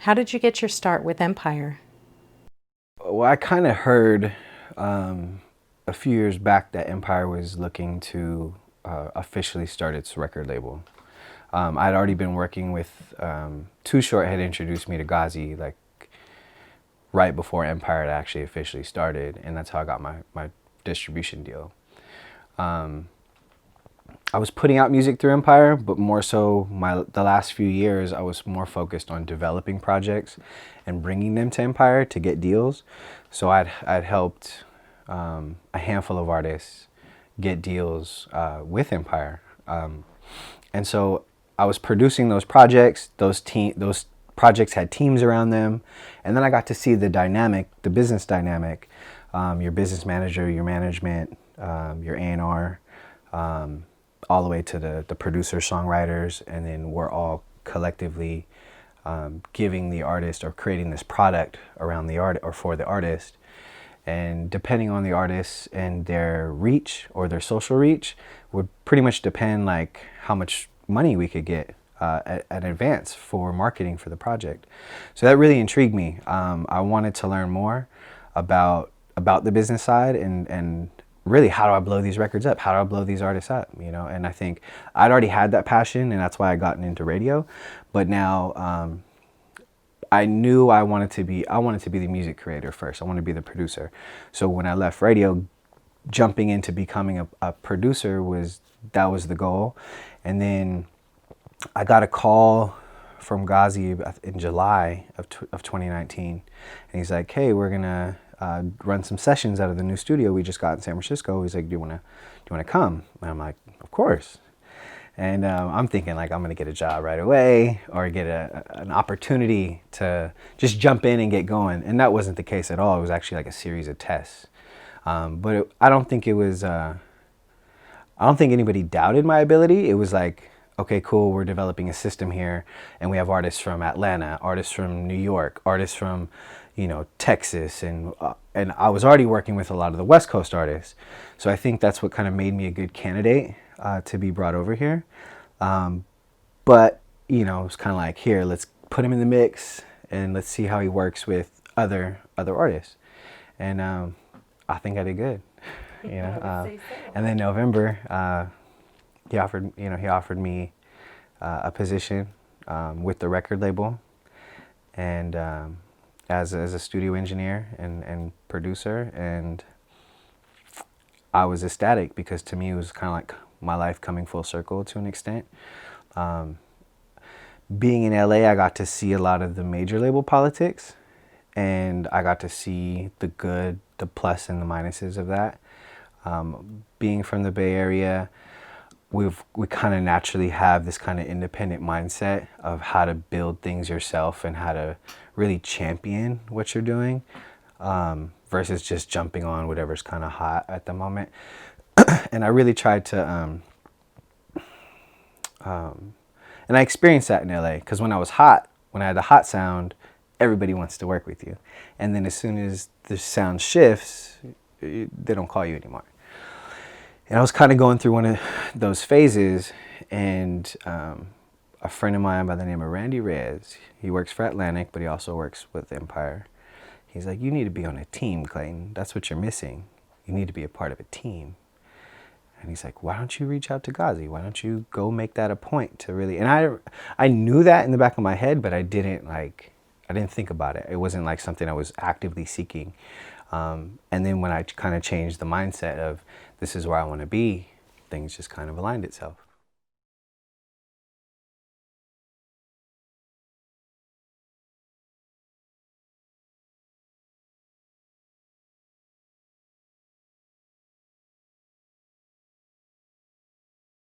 How did you get your start with Empire? Well, I kind of heard a few years back that Empire was looking to officially start its record label. I'd already been working with Too Short had introduced me to Ghazi like right before Empire had actually officially started, and that's how I got my distribution deal. I was putting out music through Empire, but more so the last few years I was more focused on developing projects and bringing them to Empire to get deals. So I'd helped a handful of artists get deals with Empire, and so I was producing those projects. Those projects had teams around them, and then I got to see the dynamic, the business dynamic, your business manager, your management, your A&R. All the way to the producers, songwriters, and then we're all collectively giving the artist or creating this product around the art or for the artist. And depending on the artist and their reach or their social reach would pretty much depend like how much money we could get at advance for marketing for the project. So that really intrigued me. I wanted to learn more about the business side and really, how do I blow these records up? How do I blow these artists up? You know, and I think I'd already had that passion, and that's why I gotten into radio. But now I knew I wanted to be the music creator first. I wanted to be the producer. So when I left radio, jumping into becoming a producer was the goal. And then I got a call from Ghazi in July of 2019, and he's like, "Hey, we're gonna run some sessions out of the new studio we just got in San Francisco." He's like, "Do you wanna come?" And I'm like, "Of course." And I'm thinking like I'm gonna get a job right away or get an opportunity to just jump in and get going. And that wasn't the case at all. It was actually like a series of tests. But I don't think it was. I don't think anybody doubted my ability. It was like, okay, cool, we're developing a system here, and we have artists from Atlanta, artists from New York, artists from, Texas, and I was already working with a lot of the West Coast artists. So I think that's what kind of made me a good candidate to be brought over here. But, it's kind of like, here, let's put him in the mix, and let's see how he works with other artists. And I think I did good, and then November, he offered me a position with the record label, and as a studio engineer and producer, and I was ecstatic because to me it was kind of like my life coming full circle to an extent. Being in LA, I got to see a lot of the major label politics, and I got to see the good, the plus, and the minuses of that. Being from the Bay Area, we kind of naturally have this kind of independent mindset of how to build things yourself and how to really champion what you're doing, versus just jumping on whatever's kind of hot at the moment. And I really tried to, and I experienced that in LA because when I was hot, when I had the hot sound, everybody wants to work with you. And then as soon as the sound shifts, they don't call you anymore. And I was kind of going through one of those phases, and a friend of mine by the name of Randy Reyes, he works for Atlantic, but he also works with Empire. He's like, "You need to be on a team, Clayton. That's what you're missing. You need to be a part of a team." And he's like, "Why don't you reach out to Ghazi? Why don't you go make that a point to really..." And I knew that in the back of my head, but I didn't think about it. It wasn't like something I was actively seeking. And then when I kind of changed the mindset of this is where I want to be, things just kind of aligned itself.